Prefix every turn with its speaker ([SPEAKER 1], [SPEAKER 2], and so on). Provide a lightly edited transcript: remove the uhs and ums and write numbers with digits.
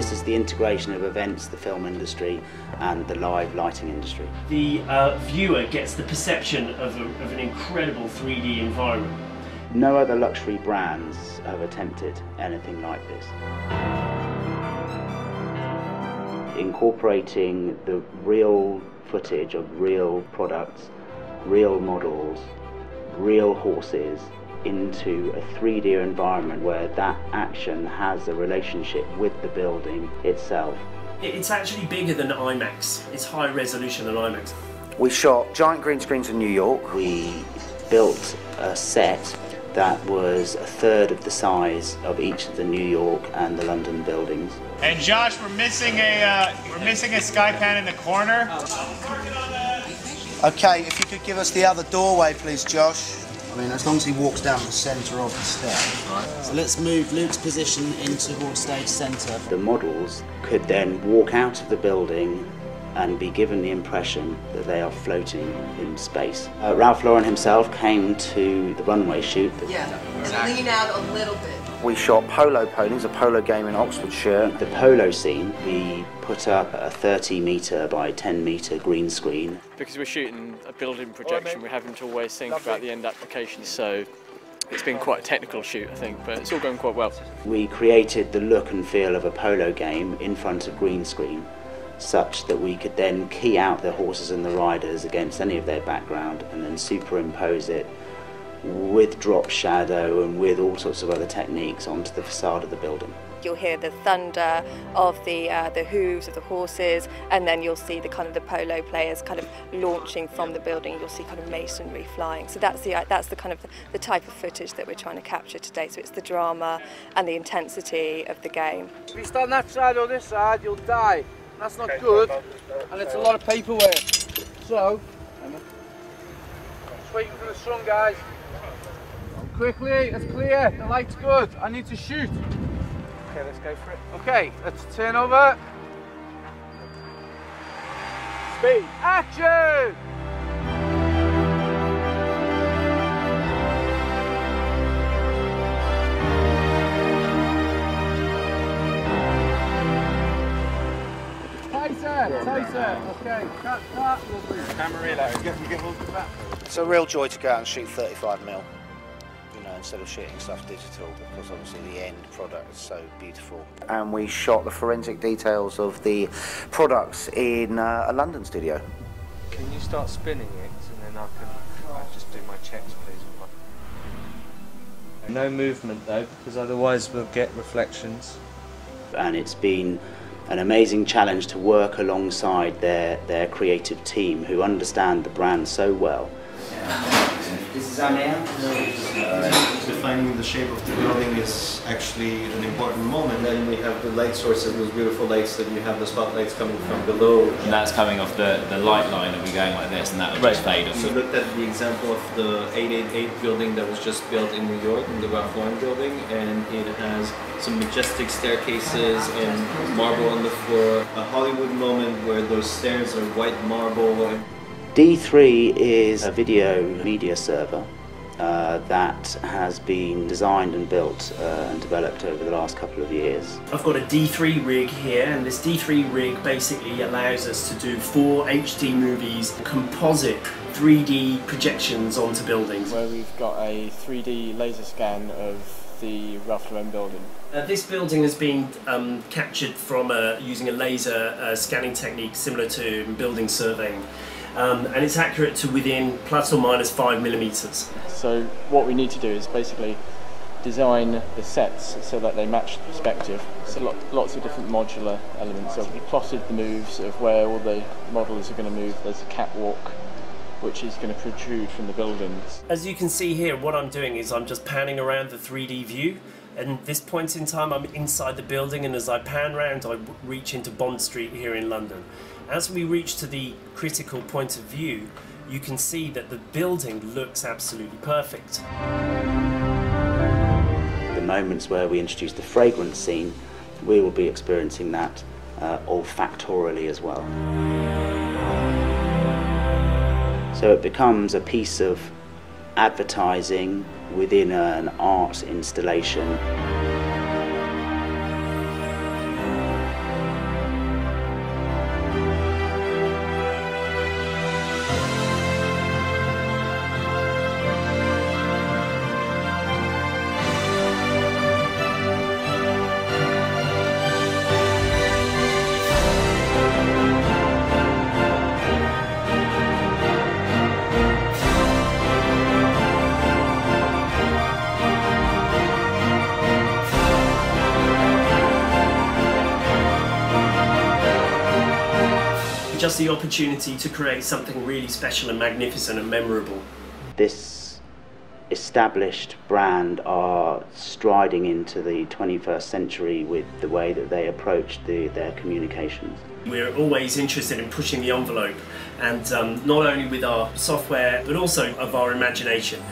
[SPEAKER 1] This is the integration of events, the film industry and the live lighting industry.
[SPEAKER 2] The viewer gets the perception of an incredible 3D environment.
[SPEAKER 1] No other luxury brands have attempted anything like this. Incorporating the real footage of real products, real models, real horses into a 3D environment where that action has a relationship with the building itself.
[SPEAKER 2] It's actually bigger than IMAX. It's higher resolution than IMAX.
[SPEAKER 3] We shot giant green screens in New York.
[SPEAKER 1] We built a set that was a third of the size of each of the New York and the London buildings.
[SPEAKER 4] And Josh, we're missing a sky pan in the corner.
[SPEAKER 3] Okay, if you could give us the other doorway, please, Josh. I mean, as long as he walks down the centre of the stair. Right. So let's move Luke's position into towards stage centre.
[SPEAKER 1] The models could then walk out of the building and be given the impression that they are floating in space. Ralph Lauren himself came to the runway shoot.
[SPEAKER 5] Yeah, and lean out a little bit.
[SPEAKER 3] We shot Polo Ponies, a polo game in Oxfordshire.
[SPEAKER 1] The polo scene, we put up a 30-metre by 10-metre green screen.
[SPEAKER 6] Because we're shooting a building projection, we're having to always think about the end application, so it's been quite a technical shoot, I think, but it's all going quite well.
[SPEAKER 1] We created the look and feel of a polo game in front of green screen, such that we could then key out the horses and the riders against any of their background and then superimpose it with drop shadow and with all sorts of other techniques onto the facade of the building.
[SPEAKER 7] You'll hear the thunder of the hooves of the horses, and then you'll see the kind of the polo players kind of launching from the building. You'll see kind of masonry flying. So that's the kind of the type of footage that we're trying to capture today. So it's the drama and the intensity of the game.
[SPEAKER 8] If you stand that side or this side, you'll die. That's not good, and it's a lot of paperwork. So, just waiting for the sun, guys. Quickly, it's clear, the light's good. I need to shoot. Okay, let's go for it. Okay, let's turn over. Speed, action! Tighter, okay, cut, lovely.
[SPEAKER 4] Camera reload. You get hold of that.
[SPEAKER 3] It's a real joy to go out and shoot 35mm, you know, instead of shooting stuff digital, because obviously the end product is so beautiful. And we shot the forensic details of the products in a London studio.
[SPEAKER 9] Can you start spinning it, and then I'll just do my checks, please? No movement though, because otherwise we'll get reflections.
[SPEAKER 1] And it's been an amazing challenge to work alongside their creative team who understand the brand so well.
[SPEAKER 3] This is Amir.
[SPEAKER 10] Defining the shape of the building is actually an important moment. Then we have the light sources, those beautiful lights that you have the spotlights coming from below.
[SPEAKER 11] And that's coming off the light line, and we're going like this, and that will just fade off.
[SPEAKER 10] We looked at the example of the 888 building that was just built in New York, the Ralph Lauren building, and it has some majestic staircases and marble on the floor. A Hollywood moment where those stairs are white marble.
[SPEAKER 1] D3 is a video media server that has been designed and built and developed over the last couple of years.
[SPEAKER 2] I've got a D3 rig here, and this D3 rig basically allows us to do 4 HD movies, composite 3D projections onto buildings.
[SPEAKER 6] Where we've got a 3D laser scan of the Ralph Lauren building.
[SPEAKER 2] This building has been captured from using a laser scanning technique similar to building surveying. And it's accurate to within plus or minus 5mm.
[SPEAKER 6] So what we need to do is basically design the sets so that they match the perspective. So lots of different modular elements. So we plotted the moves of where all the models are going to move. There's a catwalk which is going to protrude from the buildings.
[SPEAKER 2] As you can see here, what I'm doing is I'm just panning around the 3D view. And at this point in time, I'm inside the building, and as I pan round, I reach into Bond Street here in London. As we reach to the critical point of view, you can see that the building looks absolutely perfect.
[SPEAKER 1] The moments where we introduce the fragrance scene, we will be experiencing that olfactorily as well. So it becomes a piece of advertising within an art installation.
[SPEAKER 2] just the opportunity to create something really special and magnificent and memorable.
[SPEAKER 1] This established brand are striding into the 21st century with the way that they approach their communications.
[SPEAKER 2] We're always interested in pushing the envelope, and not only with our software but also of our imagination.